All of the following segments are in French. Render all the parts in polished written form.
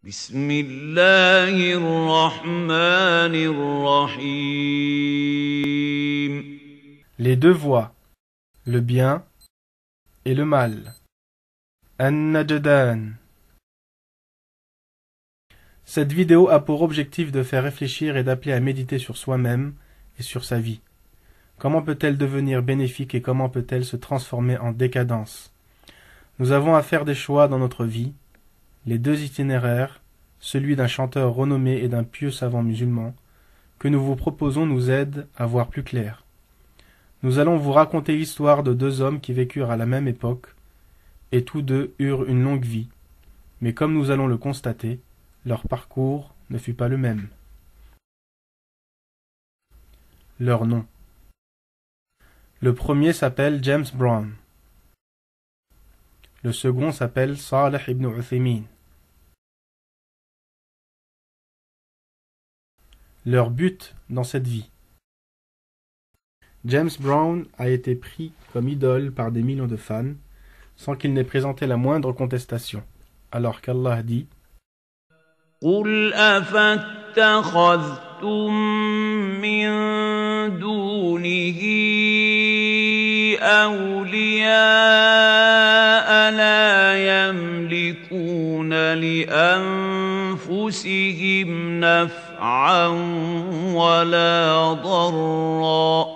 بسم الله الرحمن الرحيم. Les deux voies, le bien et le mal. An-Najdan. Cette vidéo a pour objectif de faire réfléchir et d'appeler à méditer sur soi-même et sur sa vie. Comment peut-elle devenir bénéfique et comment peut-elle se transformer en décadence? Nous avons à faire des choix dans notre vie, les deux itinéraires, celui d'un chanteur renommé et d'un pieux savant musulman, que nous vous proposons nous aide à voir plus clair. Nous allons vous raconter l'histoire de deux hommes qui vécurent à la même époque, et tous deux eurent une longue vie, mais comme nous allons le constater, leur parcours ne fut pas le même. Leur nom. Le premier s'appelle James Brown. Le second s'appelle Salih ibn Uthaymin. Leur but dans cette vie. James Brown a été pris comme idole par des millions de fans, sans qu'il n'ait présenté la moindre contestation, alors qu'Allah dit قل أفاتخذتم من دونه أولياء لا يملكون لأنفسهم نفعا ولا ضرا.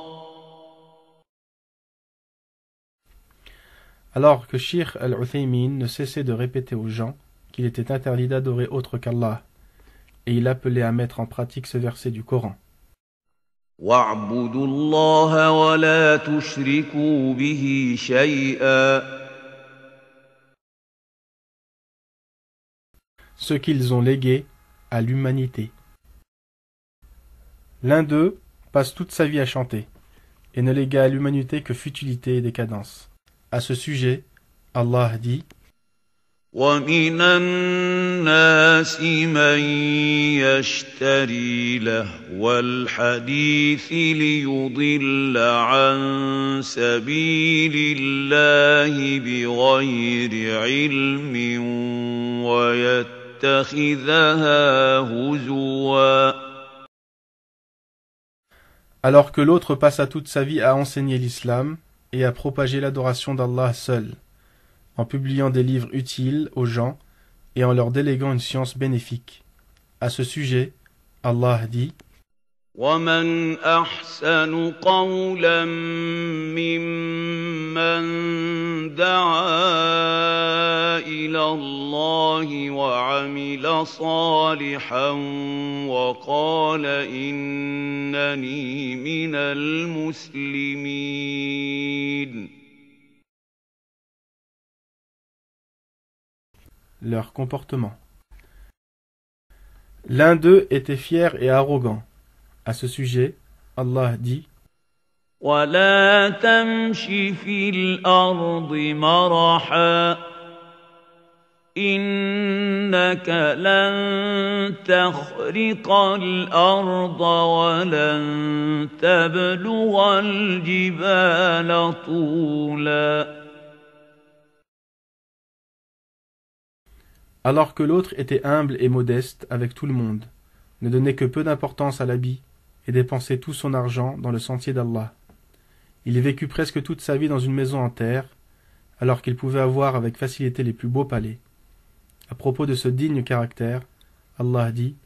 Alors que Cheikh Al-Uthaymin ne cessait de répéter aux gens qu'il était interdit d'adorer autre qu'Allah, et il appelait à mettre en pratique ce verset du Coran. وَاعْبُدُوا اللَّهَ وَلَا تُشْرِكُوا بِهِ شَيْئًا. Ce qu'ils ont légué à l'humanité. L'un d'eux passe toute sa vie à chanter, et ne légua à l'humanité que futilité et décadence. À ce sujet, Allah dit وَمِنَ النَّاسِ مَن يَشْتَرِي لَهْوَ الْحَدِيثِ لِيُضِلَّ عَن سَبِيلِ اللَّهِ بِغَيْرِ عِلْمٍ وَيَتَّخِذَهَا هُزُوًا. Alors que l'autre passa toute sa vie à enseigner l'islam et à propager l'adoration d'Allah seul, en publiant des livres utiles aux gens et en leur déléguant une science bénéfique. À ce sujet, Allah dit وَمَنْ أَحْسَنُ قَوْلًا مِّمَّنْ دَعَا إِلَى اللَّهِ وَعَمِلَ صَالِحًا وَقَالَ إِنَّنِي مِنَ الْمُسْلِمِينَ. leur comportement. L'un d'eux était fier et arrogant. À ce sujet, Allah dit وَلَا تَمْشِ فِي الْأَرْضِ مَرَحًا إِنَّكَ لَن تَخْرِقَ الْأَرْضَ وَلَن تَبْلُغَ الْجِبَالَ طُولًا. Alors que l'autre était humble et modeste avec tout le monde, ne donnait que peu d'importance à l'habit et dépensait tout son argent dans le sentier d'Allah. Il vécut presque toute sa vie dans une maison en terre, alors qu'il pouvait avoir avec facilité les plus beaux palais. À propos de ce digne caractère, Allah dit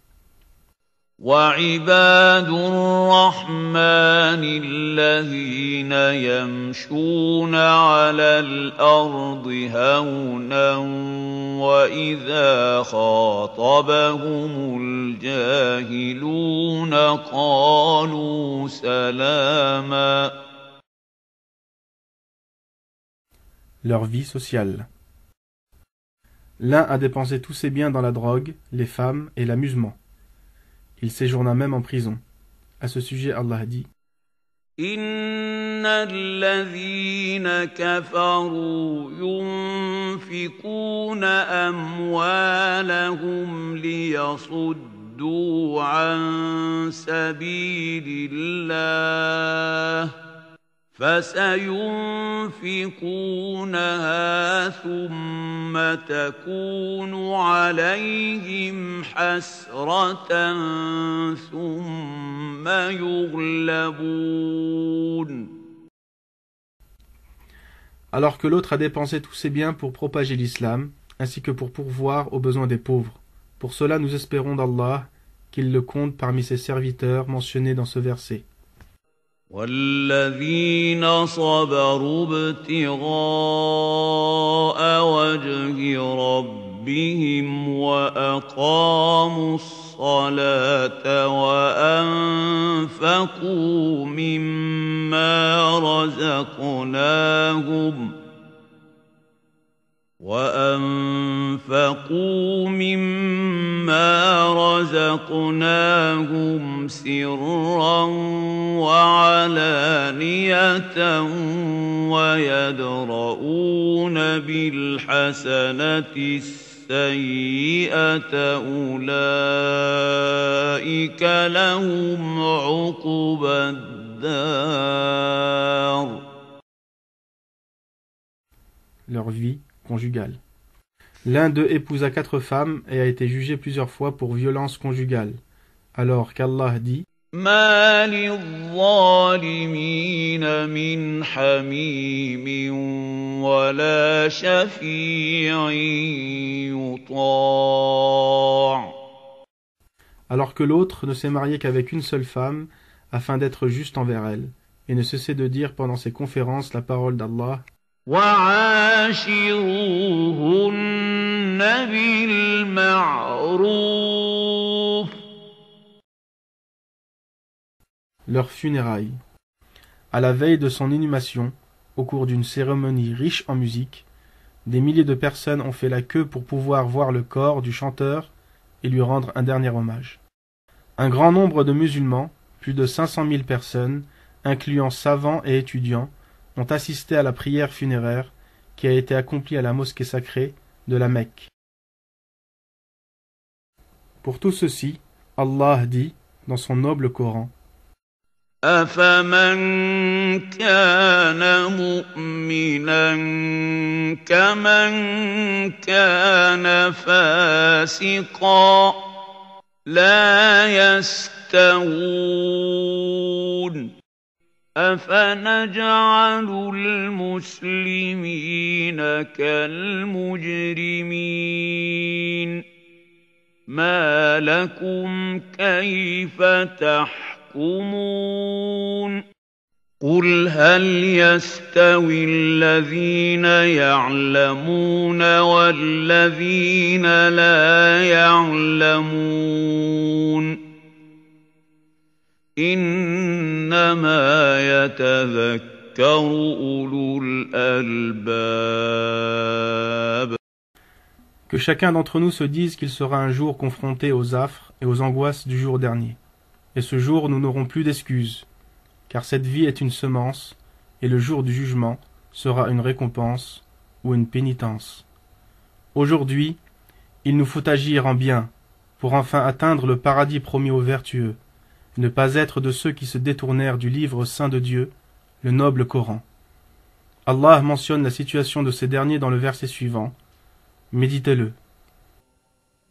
وَعِبَادُ الرَّحْمَنِ الَّذِينَ يَمْشُونَ عَلَى الْأَرْضِ هَوْنًا وَإِذَا خَاطَبَهُمُ الْجَاهِلُونَ قَالُوا سَلَامًا. leur vie sociale. L'un a dépensé tous ses biens dans la drogue, les femmes et l'amusement. Il séjourna même en prison. À ce sujet, Allah dit إِنَّ الَّذِينَ كَفَرُوا يُنفِقُونَ أَمْوَالَهُمْ لِيَصُدُّوا عَن سَبِيلِ اللَّهِ فسينفقونها ثم تكون عليهم حسرة ثم يغلبون. Alors que l'autre a dépensé tous ses biens pour propager l'islam, ainsi que pour pourvoir aux besoins des pauvres. Pour cela, nous espérons d'Allah qu'il le compte parmi ses serviteurs mentionnés dans ce verset. والذين صبروا ابتغاء وجه ربهم وأقاموا الصلاة وأنفقوا مما رزقناهم سرا وعلانية ويدرؤون بالحسنة السيئة أولئك لهم عقبى الدار. Leur vie conjugale. L'un d'eux épousa 4 femmes et a été jugé plusieurs fois pour violence conjugale. Alors qu'Allah dit: ما للظالمين من حميم ولا شفيع يطاع. Alors que l'autre ne s'est marié qu'avec une seule femme afin d'être juste envers elle, et ne cessait de dire pendant ses conférences la parole d'Allah: وعاشروهن بالمعروف. Leurs funérailles. À la veille de son inhumation, au cours d'une cérémonie riche en musique, des milliers de personnes ont fait la queue pour pouvoir voir le corps du chanteur et lui rendre un dernier hommage. Un grand nombre de musulmans, plus de 500 000 personnes, incluant savants et étudiants, ont assisté à la prière funéraire qui a été accomplie à la mosquée sacrée de la Mecque. Pour tout ceci, Allah dit dans son noble Coran: أفمن كان مؤمنا كمن كان فاسقا لا يستوون أفنجعل المسلمين كالمجرمين ما لكم كيف تحكمون قل هل يستوي الذين يعلمون والذين لا يعلمون إنما يتذكر أولو الألباب. Que chacun d'entre nous se dise qu'il sera un jour confronté aux affres et aux angoisses du jour dernier. Et ce jour, nous n'aurons plus d'excuses, car cette vie est une semence, et le jour du jugement sera une récompense ou une pénitence. Aujourd'hui, il nous faut agir en bien, pour enfin atteindre le paradis promis aux vertueux, et ne pas être de ceux qui se détournèrent du livre saint de Dieu, le noble Coran. Allah mentionne la situation de ces derniers dans le verset suivant. Méditez-le.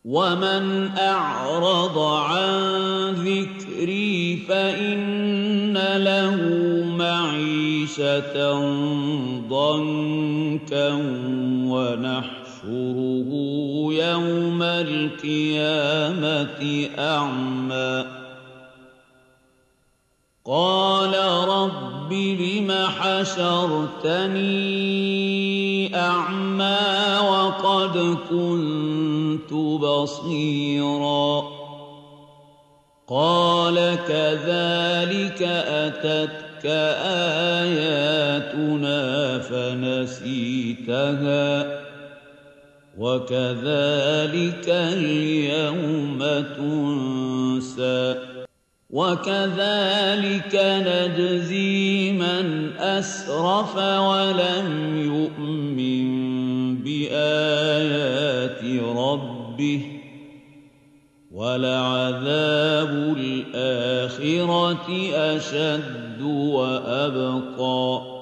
ومن أعرض عن ذكري فإن له معيشة ضنكا ونحشره يوم القيامة أعمى قال رب لم حشرتني أعمى وقد كنت بصيرا قال كذلك أتتك آياتنا فنسيتها وكذلك اليوم تنسى وكذلك نجزي من أسرف ولم يؤمن بآيات ربه وَلَعَذَابُ الْآخِرَةِ أَشَدُّ وَأَبْقَىٰ